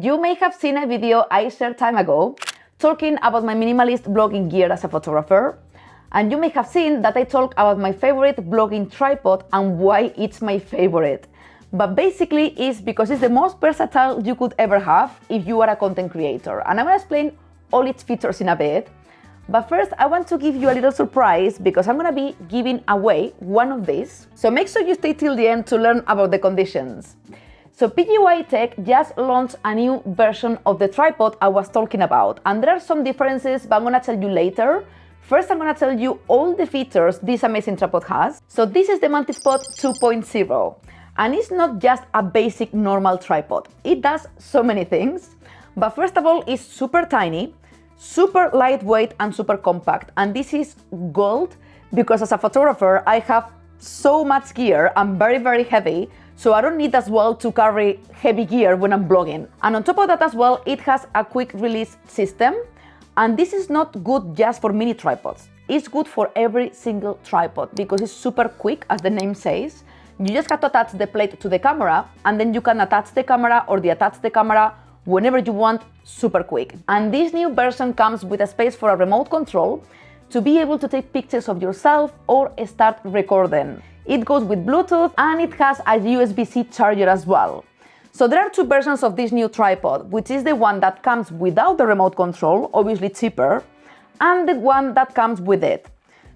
You may have seen a video I shared time ago talking about my minimalist blogging gear as a photographer, and you may have seen that I talk about my favorite blogging tripod and why it's my favorite. But basically it's because it's the most versatile you could ever have if you are a content creator, and I'm gonna explain all its features in a bit. But first, I want to give you a little surprise because I'm gonna be giving away one of these. So make sure you stay till the end to learn about the conditions. So PGY Tech just launched a new version of the tripod I was talking about, and there are some differences, but I'm gonna tell you later. First, I'm gonna tell you all the features this amazing tripod has. So this is the MantisPod 2.0, and it's not just a basic normal tripod. It does so many things, but first of all, it's super tiny, super lightweight and super compact. And this is gold because as a photographer, I have so much gear. I'm very heavy, so I don't need as well to carry heavy gear when I'm blogging. And on top of that as well, it has a quick release system. And this is not good just for mini tripods. It's good for every single tripod because it's super quick, as the name says. You just have to attach the plate to the camera, and then you can attach the camera or detach the camera whenever you want, super quick. And this new version comes with a space for a remote control to be able to take pictures of yourself or start recording. It goes with Bluetooth, and it has a USB-C charger as well. So there are two versions of this new tripod, which is the one that comes without the remote control, obviously cheaper, and the one that comes with it.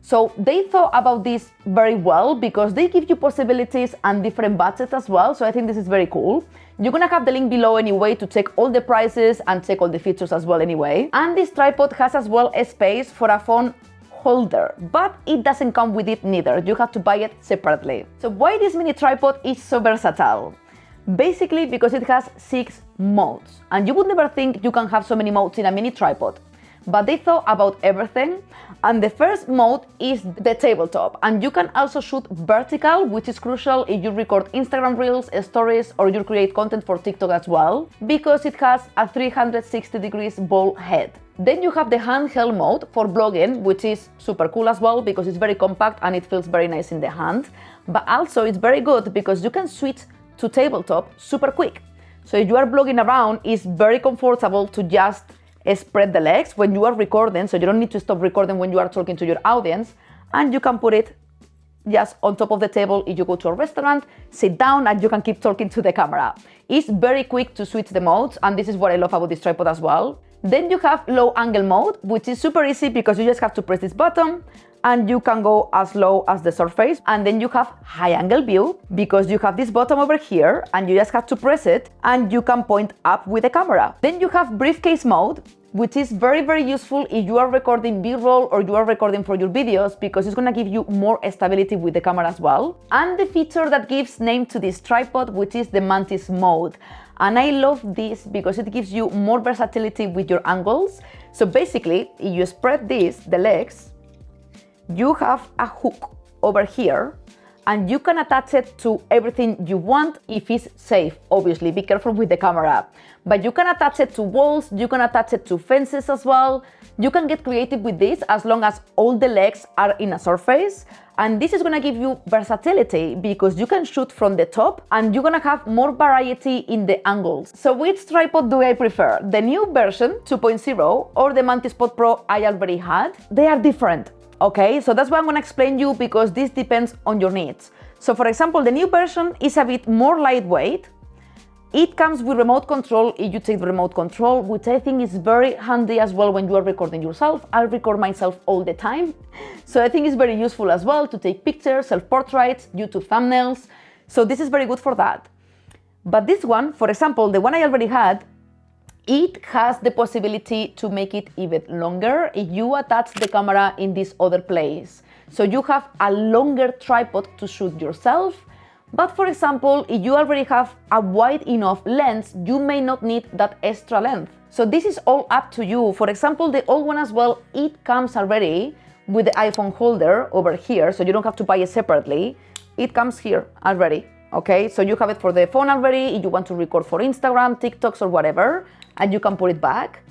So they thought about this very well because they give you possibilities and different budgets as well. So I think this is very cool. You're gonna have the link below anyway to check all the prices and check all the features as well anyway. And this tripod has as well a space for a phone holder, but it doesn't come with it neither. You have to buy it separately. So why this mini tripod is so versatile? Basically because it has 6 modes, and you would never think you can have so many modes in a mini tripod, but they thought about everything. And the first mode is the tabletop, and you can also shoot vertical, which is crucial if you record Instagram Reels, stories, or you create content for TikTok as well, because it has a 360 degrees ball head. Then you have the handheld mode for blogging, which is super cool as well because it's very compact and it feels very nice in the hand. But also it's very good because you can switch to tabletop super quick. So if you are blogging around, it's very comfortable to just spread the legs when you are recording, so you don't need to stop recording when you are talking to your audience, and you can put it just on top of the table if you go to a restaurant, sit down, and you can keep talking to the camera. It's very quick to switch the modes, and this is what I love about this tripod as well. Then you have low angle mode, which is super easy because you just have to press this button and you can go as low as the surface. And then you have high angle view because you have this button over here and you just have to press it and you can point up with the camera. Then you have briefcase mode, which is very useful if you are recording B-roll or you are recording for your videos because it's gonna give you more stability with the camera as well. And the feature that gives name to this tripod, which is the Mantis mode. And I love this because it gives you more versatility with your angles. So basically, if you spread this, the legs, you have a hook over here and you can attach it to everything you want if it's safe. Obviously, be careful with the camera. But you can attach it to walls, you can attach it to fences as well. You can get creative with this as long as all the legs are in a surface. And this is gonna give you versatility because you can shoot from the top and you're gonna have more variety in the angles. So which tripod do I prefer? The new version 2.0 or the MantisPod Pro I already had? They are different. Okay, so that's why I'm gonna explain you because this depends on your needs. So for example, the new version is a bit more lightweight. It comes with remote control if you take the remote control, which I think is very handy as well when you are recording yourself. I record myself all the time. So I think it's very useful as well to take pictures, self-portraits, YouTube thumbnails. So this is very good for that. But this one, for example, the one I already had, it has the possibility to make it even longer if you attach the camera in this other place. So you have a longer tripod to shoot yourself. But for example, if you already have a wide enough lens, you may not need that extra length. So this is all up to you. For example, the old one as well, it comes already with the iPhone holder over here, so you don't have to buy it separately. It comes here already, okay? So you have it for the phone already, if you want to record for Instagram, TikToks or whatever, and you can put it back.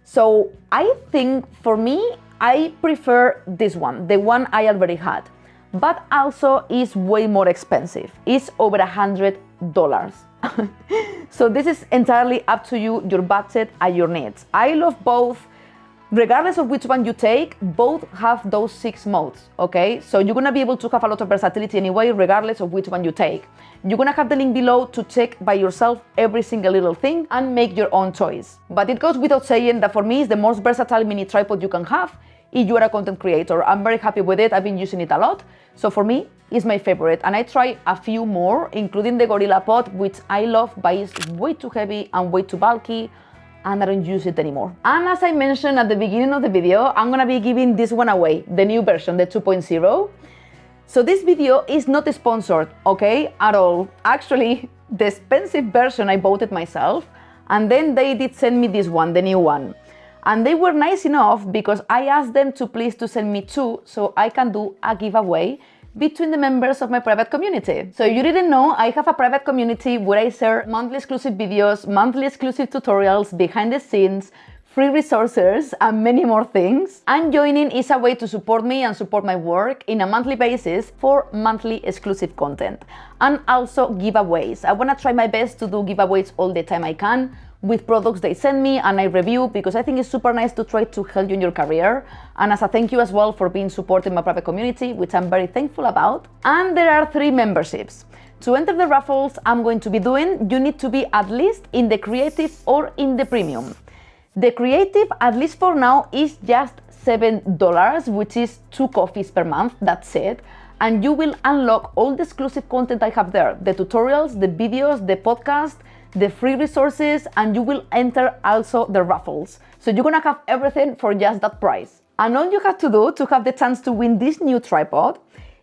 So I think for me, I prefer this one, the one I already had. But also is way more expensive. It's over $100. So this is entirely up to you, your budget and your needs. I love both. Regardless of which one you take, both have those 6 modes, okay? So you're gonna be able to have a lot of versatility anyway, regardless of which one you take. You're gonna have the link below to check by yourself every single little thing and make your own choice. But it goes without saying that for me, it's the most versatile mini tripod you can have if you are a content creator. I'm very happy with it. I've been using it a lot. So for me, it's my favorite. And I try a few more, including the Gorilla Pod, which I love, but it's way too heavy and way too bulky, and I don't use it anymore. And as I mentioned at the beginning of the video, I'm gonna be giving this one away, the new version, the 2.0. So this video is not sponsored, okay, at all. Actually, the expensive version, I bought it myself, and then they did send me this one, the new one. And they were nice enough because I asked them to please to send me 2 so I can do a giveaway between the members of my private community. So if you didn't know, I have a private community where I share monthly exclusive videos, monthly exclusive tutorials, behind the scenes, free resources, and many more things. And joining is a way to support me and support my work in a monthly basis for monthly exclusive content. And also giveaways. I wanna try my best to do giveaways all the time I can, with products they send me and I review, because I think it's super nice to try to help you in your career, and as a thank you as well for being supporting my private community, which I'm very thankful about. And there are 3 memberships. To enter the raffles I'm going to be doing, you need to be at least in the creative or in the premium. The creative, at least for now, is just $7, which is 2 coffees per month, that's it. And you will unlock all the exclusive content I have there, the tutorials, the videos, the podcast, the free resources, and you will enter also the raffles. So you're gonna have everything for just that price. And all you have to do to have the chance to win this new tripod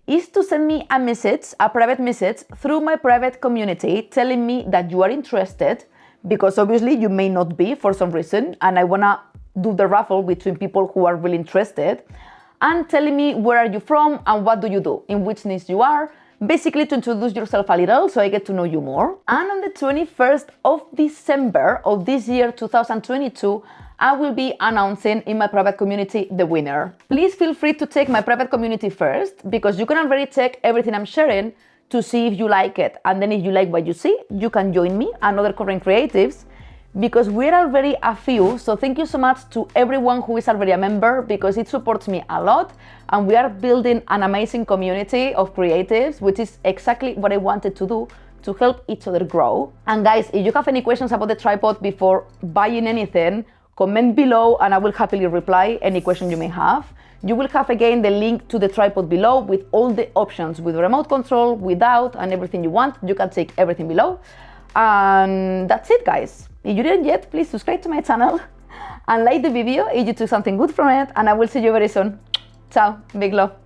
is to send me a message, a private message, through my private community telling me that you are interested, because obviously you may not be for some reason, and I wanna do the raffle between people who are really interested, and telling me where are you from and what do you do, in which niche you are, basically to introduce yourself a little so I get to know you more. And on the 21st of December of this year 2022, I will be announcing in my private community the winner. Please feel free to check my private community first, because you can already check everything I'm sharing to see if you like it. And then if you like what you see, you can join me and other current creatives, because we're already a few. So thank you so much to everyone who is already a member, because it supports me a lot, and we are building an amazing community of creatives, which is exactly what I wanted to do, to help each other grow. And guys, if you have any questions about the tripod before buying anything, comment below and I will happily reply any question you may have. You will have again the link to the tripod below with all the options, with remote control, without, and everything you want. You can take everything below. And that's it, guys. If you didn't yet, please subscribe to my channel and like the video if you took something good from it, and I will see you very soon. Ciao, big love.